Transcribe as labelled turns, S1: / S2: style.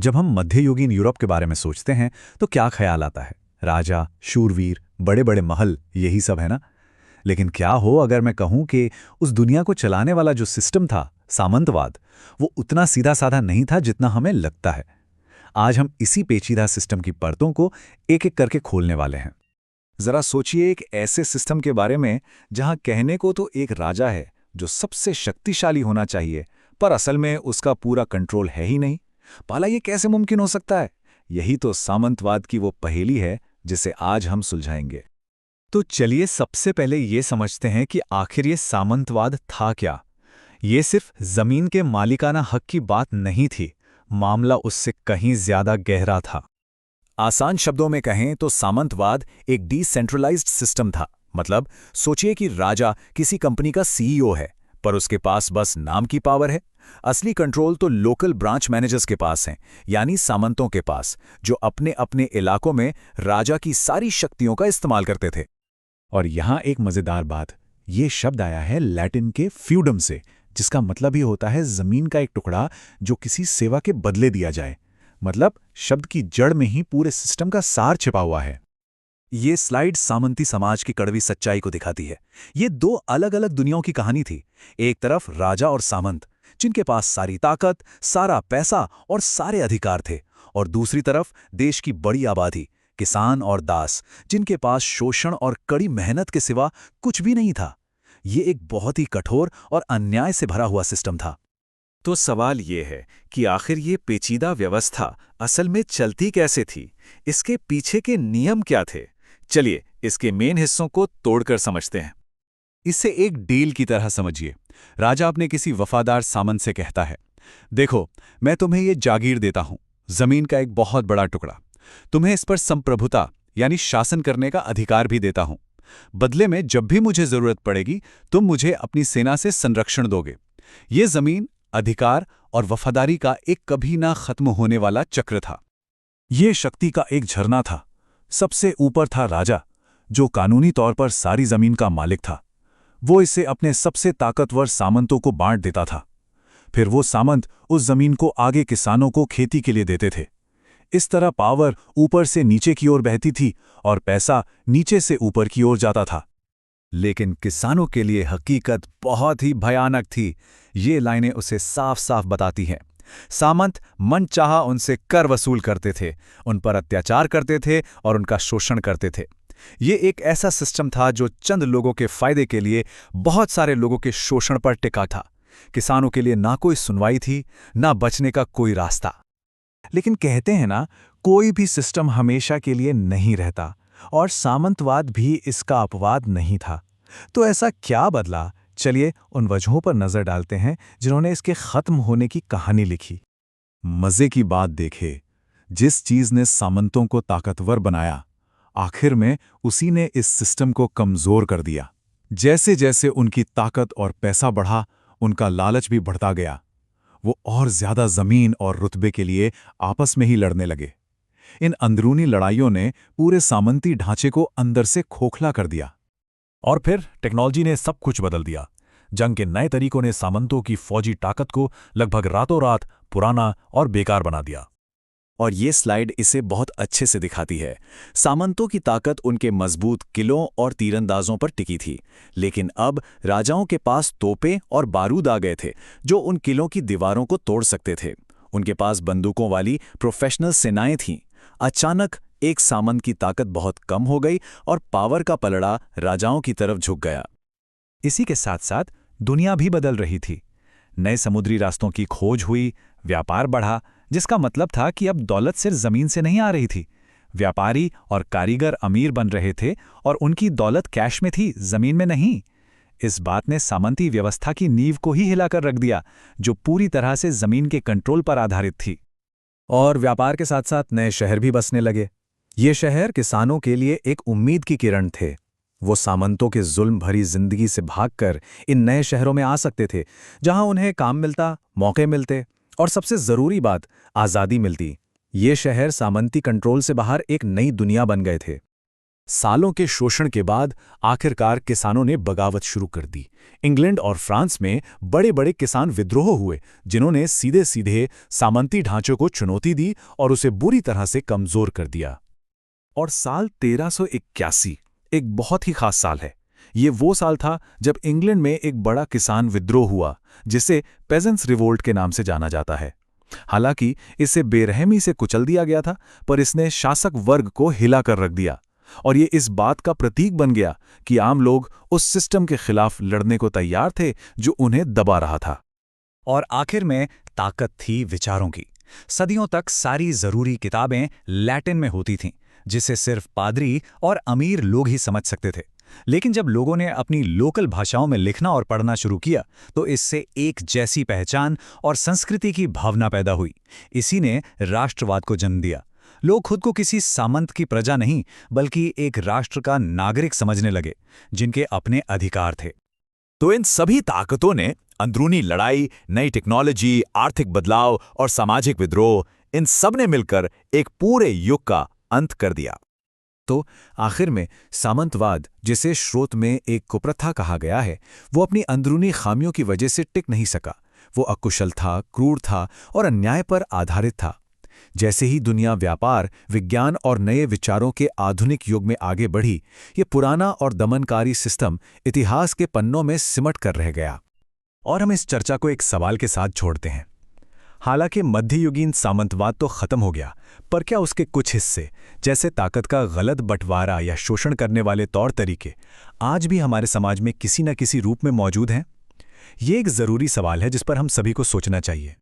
S1: जब हम मध्ययुगीन यूरोप के बारे में सोचते हैं तो क्या ख्याल आता है? राजा, शूरवीर, बड़े बड़े महल, यही सब है ना। लेकिन क्या हो अगर मैं कहूं कि उस दुनिया को चलाने वाला जो सिस्टम था, सामंतवाद, वो उतना सीधा साधा नहीं था जितना हमें लगता है। आज हम इसी पेचीदा सिस्टम की परतों को एक एक करके खोलने वाले हैं। जरा सोचिए एक ऐसे सिस्टम के बारे में जहां कहने को तो एक राजा है जो सबसे शक्तिशाली होना चाहिए, पर असल में उसका पूरा कंट्रोल है ही नहीं। भला ये कैसे मुमकिन हो सकता है? यही तो सामंतवाद की वो पहेली है जिसे आज हम सुलझाएंगे। तो चलिए सबसे पहले ये समझते हैं कि आखिर ये सामंतवाद था क्या। ये सिर्फ जमीन के मालिकाना हक की बात नहीं थी, मामला उससे कहीं ज्यादा गहरा था। आसान शब्दों में कहें तो सामंतवाद एक डिसेंट्रलाइज्ड सिस्टम था। मतलब सोचिए कि राजा किसी कंपनी का सीईओ है, पर उसके पास बस नाम की पावर है। असली कंट्रोल तो लोकल ब्रांच मैनेजर्स के पास है, यानी सामंतों के पास, जो अपने अपने इलाकों में राजा की सारी शक्तियों का इस्तेमाल करते थे। और यहाँ एक मजेदार बात, ये शब्द आया है लैटिन के फ्यूडम से, जिसका मतलब ही होता है जमीन का एक टुकड़ा जो किसी सेवा के बदले दिया जाए। मतलब शब्द की जड़ में ही पूरे सिस्टम का सार छिपा हुआ है। ये स्लाइड सामंती समाज की कड़वी सच्चाई को दिखाती है। ये दो अलग अलग दुनियाओं की कहानी थी। एक तरफ राजा और सामंत, जिनके पास सारी ताकत, सारा पैसा और सारे अधिकार थे, और दूसरी तरफ देश की बड़ी आबादी, किसान और दास, जिनके पास शोषण और कड़ी मेहनत के सिवा कुछ भी नहीं था। ये एक बहुत ही कठोर और अन्याय से भरा हुआ सिस्टम था। तो सवाल ये है कि आखिर ये पेचीदा व्यवस्था असल में चलती कैसे थी? इसके पीछे के नियम क्या थे? चलिए इसके मेन हिस्सों को तोड़कर समझते हैं। इसे एक डील की तरह समझिए। राजा अपने किसी वफादार सामंत से कहता है, देखो, मैं तुम्हें ये जागीर देता हूं, जमीन का एक बहुत बड़ा टुकड़ा। तुम्हें इस पर संप्रभुता यानी शासन करने का अधिकार भी देता हूं। बदले में जब भी मुझे जरूरत पड़ेगी तुम मुझे अपनी सेना से संरक्षण दोगे। ये जमीन, अधिकार और वफादारी का एक कभी ना खत्म होने वाला चक्र था। ये शक्ति का एक झरना था। सबसे ऊपर था राजा, जो कानूनी तौर पर सारी जमीन का मालिक था। वो इसे अपने सबसे ताकतवर सामंतों को बांट देता था। फिर वो सामंत उस जमीन को आगे किसानों को खेती के लिए देते थे। इस तरह पावर ऊपर से नीचे की ओर बहती थी और पैसा नीचे से ऊपर की ओर जाता था। लेकिन किसानों के लिए हकीकत बहुत ही भयानक थी। ये लाइनें उसे साफ साफ बताती हैं। सामंत मनचाहा उनसे कर वसूल करते थे, उन पर अत्याचार करते थे और उनका शोषण करते थे। ये एक ऐसा सिस्टम था जो चंद लोगों के फायदे के लिए बहुत सारे लोगों के शोषण पर टिका था। किसानों के लिए ना कोई सुनवाई थी, ना बचने का कोई रास्ता। लेकिन कहते हैं ना, कोई भी सिस्टम हमेशा के लिए नहीं रहता, और सामंतवाद भी इसका अपवाद नहीं था। तो ऐसा क्या बदला? चलिए उन वजहों पर नजर डालते हैं जिन्होंने इसके खत्म होने की कहानी लिखी। मजे की बात देखे, जिस चीज ने सामंतों को ताकतवर बनाया, आखिर में उसी ने इस सिस्टम को कमजोर कर दिया। जैसे जैसे उनकी ताकत और पैसा बढ़ा, उनका लालच भी बढ़ता गया। वो और ज्यादा जमीन और रुतबे के लिए आपस में ही लड़ने लगे। इन अंदरूनी लड़ाइयों ने पूरे सामंती ढांचे को अंदर से खोखला कर दिया। और फिर टेक्नोलॉजी ने सब कुछ बदल दिया। जंग के नए तरीकों ने सामंतों की फौजी ताकत को लगभग रातों रात पुराना और बेकार बना दिया। और ये स्लाइड इसे बहुत अच्छे से दिखाती है। सामंतों की ताकत उनके मजबूत किलों और तीरंदाजों पर टिकी थी, लेकिन अब राजाओं के पास तोपें और बारूद आ गए थे जो उन किलों की दीवारों को तोड़ सकते थे। उनके पास बंदूकों वाली प्रोफेशनल सेनाएं थीं। अचानक एक सामंत की ताकत बहुत कम हो गई और पावर का पलड़ा राजाओं की तरफ झुक गया। इसी के साथ साथ दुनिया भी बदल रही थी। नए समुद्री रास्तों की खोज हुई, व्यापार बढ़ा, जिसका मतलब था कि अब दौलत सिर्फ जमीन से नहीं आ रही थी। व्यापारी और कारीगर अमीर बन रहे थे और उनकी दौलत कैश में थी, जमीन में नहीं। इस बात ने सामंती व्यवस्था की नींव को ही हिलाकर रख दिया, जो पूरी तरह से जमीन के कंट्रोल पर आधारित थी। और व्यापार के साथ साथ नए शहर भी बसने लगे। ये शहर किसानों के लिए एक उम्मीद की किरण थे। वो सामंतों के जुल्म भरी जिंदगी से भागकर इन नए शहरों में आ सकते थे, जहां उन्हें काम मिलता, मौके मिलते और सबसे जरूरी बात, आज़ादी मिलती। ये शहर सामंती कंट्रोल से बाहर एक नई दुनिया बन गए थे। सालों के शोषण के बाद आखिरकार किसानों ने बगावत शुरू कर दी। इंग्लैंड और फ्रांस में बड़े बड़े किसान विद्रोह हुए, जिन्होंने सीधे सीधे सामंती ढांचों को चुनौती दी और उसे बुरी तरह से कमजोर कर दिया। और साल 1381 एक बहुत ही खास साल है। ये वो साल था जब इंग्लैंड में एक बड़ा किसान विद्रोह हुआ, जिसे पेजेंट्स रिवोल्ट के नाम से जाना जाता है। हालांकि इसे बेरहमी से कुचल दिया गया था, पर इसने शासक वर्ग को हिला कर रख दिया, और ये इस बात का प्रतीक बन गया कि आम लोग उस सिस्टम के खिलाफ लड़ने को तैयार थे जो उन्हें दबा रहा था।
S2: और आखिर में ताकत थी विचारों की। सदियों तक सारी जरूरी किताबें लैटिन में होती थीं, जिसे सिर्फ पादरी और अमीर लोग ही समझ सकते थे। लेकिन जब लोगों ने अपनी लोकल भाषाओं में लिखना और पढ़ना शुरू किया, तो इससे एक जैसी पहचान और संस्कृति की भावना पैदा हुई। इसी ने राष्ट्रवाद को जन्म दिया। लोग खुद को किसी सामंत की प्रजा नहीं, बल्कि एक राष्ट्र का नागरिक समझने लगे, जिनके अपने अधिकार थे।
S1: तो इन सभी ताकतों ने अंदरूनी लड़ाई, नई टेक्नोलॉजी, आर्थिक बदलाव और सामाजिक विद्रोह, इन सब ने मिलकर एक पूरे युग का अंत कर दिया। तो आखिर में सामंतवाद, जिसे स्रोत में एक कुप्रथा कहा गया है, वो अपनी अंदरूनी खामियों की वजह से टिक नहीं सका। वो अकुशल था, क्रूर था और अन्याय पर आधारित था। जैसे ही दुनिया व्यापार, विज्ञान और नए विचारों के आधुनिक युग में आगे बढ़ी, ये पुराना और दमनकारी सिस्टम इतिहास के पन्नों में सिमट कर रह गया। और हम इस चर्चा को एक सवाल के साथ छोड़ते हैं। हालांकि मध्ययुगीन सामंतवाद तो खत्म हो गया, पर क्या उसके कुछ हिस्से, जैसे ताकत का गलत बंटवारा या शोषण करने वाले तौर तरीके, आज भी हमारे समाज में किसी न किसी रूप में मौजूद हैं? ये एक जरूरी सवाल है जिस पर हम सभी को सोचना चाहिए।